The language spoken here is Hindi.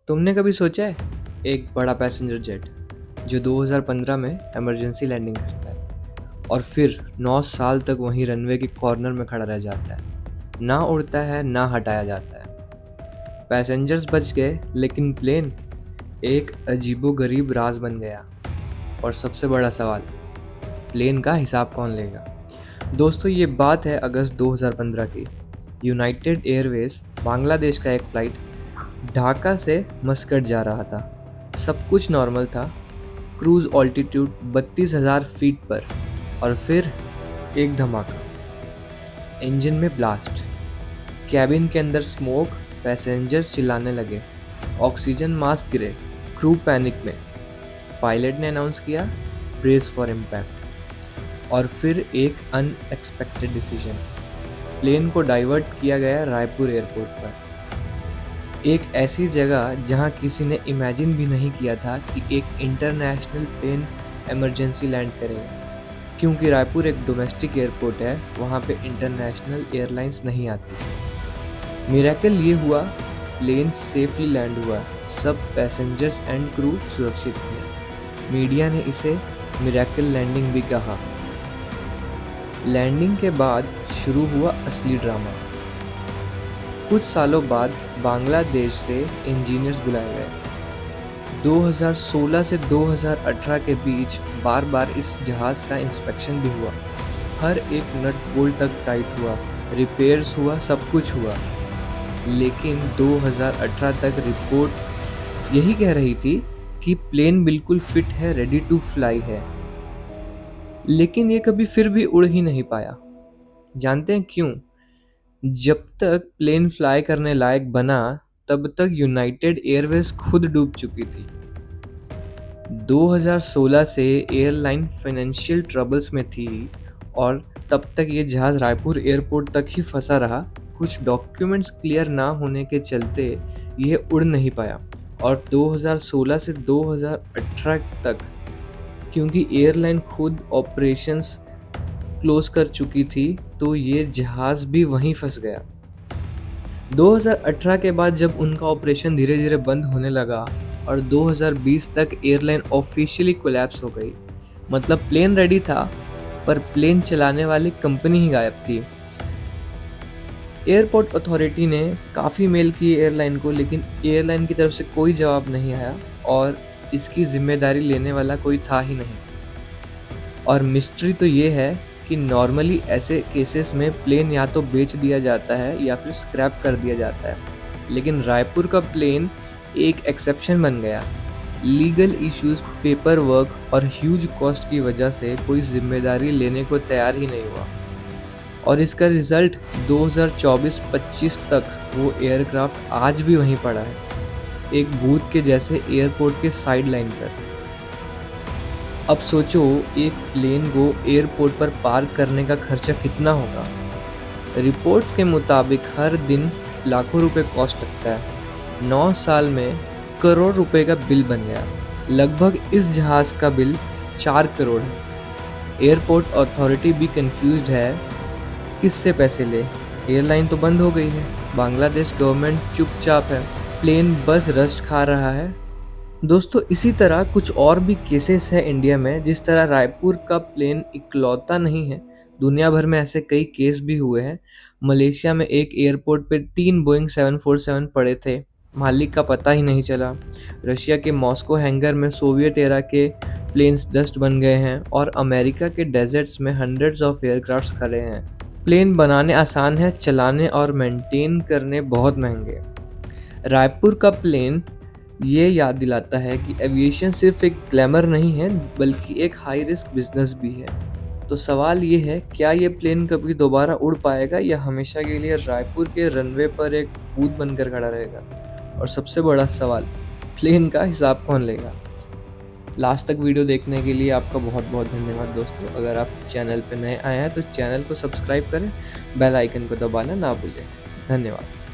तुमने कभी सोचा है एक बड़ा पैसेंजर जेट जो 2015 में इमरजेंसी लैंडिंग करता है और फिर 9 साल तक वहीं रनवे के कॉर्नर में खड़ा रह जाता है, ना उड़ता है ना हटाया जाता है। पैसेंजर्स बच गए लेकिन प्लेन एक अजीबोगरीब राज बन गया। और सबसे बड़ा सवाल, प्लेन का हिसाब कौन लेगा? दोस्तों, ये बात है अगस्त 2015 की। यूनाइटेड एयरवेज बांग्लादेश का एक फ्लाइट ढाका से मस्कट जा रहा था। सब कुछ नॉर्मल था, क्रूज ऑल्टीट्यूड 32,000 फीट पर। और फिर एक धमाका, इंजन में ब्लास्ट, कैबिन के अंदर स्मोक, पैसेंजर्स चिल्लाने लगे, ऑक्सीजन मास्क गिरे, क्रू पैनिक में। पायलट ने अनाउंस किया, ब्रेस फॉर इम्पैक्ट। और फिर एक अनएक्सपेक्टेड डिसीजन, प्लेन को डाइवर्ट किया गया रायपुर एयरपोर्ट पर, एक ऐसी जगह जहां किसी ने इमेजिन भी नहीं किया था कि एक इंटरनेशनल प्लेन इमरजेंसी लैंड करेगा। क्योंकि रायपुर एक डोमेस्टिक एयरपोर्ट है, वहां पे इंटरनेशनल एयरलाइंस नहीं आती। मिरेकल ये हुआ, प्लेन सेफली लैंड हुआ, सब पैसेंजर्स एंड क्रू सुरक्षित थे। मीडिया ने इसे मिरेकल लैंडिंग भी कहा। लैंडिंग के बाद शुरू हुआ असली ड्रामा। कुछ सालों बाद बांग्लादेश से इंजीनियर्स बुलाए गए। 2016 से 2018 के बीच बार बार इस जहाज का इंस्पेक्शन भी हुआ। हर एक नट बोल्ट तक टाइट हुआ, रिपेयर्स हुआ, सब कुछ हुआ। लेकिन 2018 तक रिपोर्ट यही कह रही थी कि प्लेन बिल्कुल फिट है, रेडी टू फ्लाई है। लेकिन ये कभी फिर भी उड़ ही नहीं पाया। जानते हैं क्यों? जब तक प्लेन फ्लाई करने लायक बना, तब तक यूनाइटेड एयरवेज खुद डूब चुकी थी। 2016 से एयरलाइन फाइनेंशियल ट्रबल्स में थी और तब तक ये जहाज़ रायपुर एयरपोर्ट तक ही फंसा रहा। कुछ डॉक्यूमेंट्स क्लियर ना होने के चलते ये उड़ नहीं पाया। और 2016 से 2018 तक, क्योंकि एयरलाइन खुद ऑपरेशंस क्लोज कर चुकी थी, तो ये जहाज़ भी वहीं फंस गया। 2018 के बाद जब उनका ऑपरेशन धीरे धीरे बंद होने लगा और 2020 तक एयरलाइन ऑफिशियली कोलैप्स हो गई। मतलब प्लेन रेडी था, पर प्लेन चलाने वाली कंपनी ही गायब थी। एयरपोर्ट अथॉरिटी ने काफ़ी मेल किए एयरलाइन को, लेकिन एयरलाइन की तरफ से कोई जवाब नहीं आया और इसकी जिम्मेदारी लेने वाला कोई था ही नहीं। और मिस्ट्री तो ये है कि नॉर्मली ऐसे केसेस में प्लेन या तो बेच दिया जाता है या फिर स्क्रैप कर दिया जाता है। लेकिन रायपुर का प्लेन एक एक्सेप्शन बन गया। लीगल इश्यूज, पेपर वर्क और ह्यूज कॉस्ट की वजह से कोई जिम्मेदारी लेने को तैयार ही नहीं हुआ। और इसका रिजल्ट 2024-25 तक वो एयरक्राफ्ट आज भी वहीं पड़ा है, एक भूत के जैसे एयरपोर्ट के साइड लाइन पर। अब सोचो, एक प्लेन को एयरपोर्ट पर पार्क करने का खर्चा कितना होगा। रिपोर्ट्स के मुताबिक हर दिन लाखों रुपए कॉस्ट लगता है। 9 साल में करोड़ रुपए का बिल बन गया। लगभग इस जहाज का बिल 4 करोड़ है। एयरपोर्ट अथॉरिटी भी कंफ्यूज्ड है, किससे पैसे ले। एयरलाइन तो बंद हो गई है, बांग्लादेश गवर्नमेंट चुपचाप है, प्लेन बस रस्ट खा रहा है। दोस्तों, इसी तरह कुछ और भी केसेस हैं इंडिया में। जिस तरह रायपुर का प्लेन इकलौता नहीं है, दुनिया भर में ऐसे कई केस भी हुए हैं। मलेशिया में एक एयरपोर्ट पे 3 बोइंग 747 पड़े थे, मालिक का पता ही नहीं चला। रशिया के मॉस्को हैंगर में सोवियत एरा के प्लेन्स डस्ट बन गए हैं। और अमेरिका के डेजर्ट्स में हंड्रेड्स ऑफ एयरक्राफ्ट्स खड़े हैं। प्लेन बनाने आसान है, चलाने और मेंटेन करने बहुत महंगे। रायपुर का प्लेन ये याद दिलाता है कि एविएशन सिर्फ एक ग्लैमर नहीं है, बल्कि एक हाई रिस्क बिजनेस भी है। तो सवाल ये है, क्या ये प्लेन कभी दोबारा उड़ पाएगा या हमेशा के लिए रायपुर के रनवे पर एक भूत बनकर खड़ा रहेगा? और सबसे बड़ा सवाल, प्लेन का हिसाब कौन लेगा? लास्ट तक वीडियो देखने के लिए आपका बहुत बहुत धन्यवाद दोस्तों। अगर आप चैनल पर नए आए हैं तो चैनल को सब्सक्राइब करें, बेल आइकन को दबाना ना भूलें। धन्यवाद।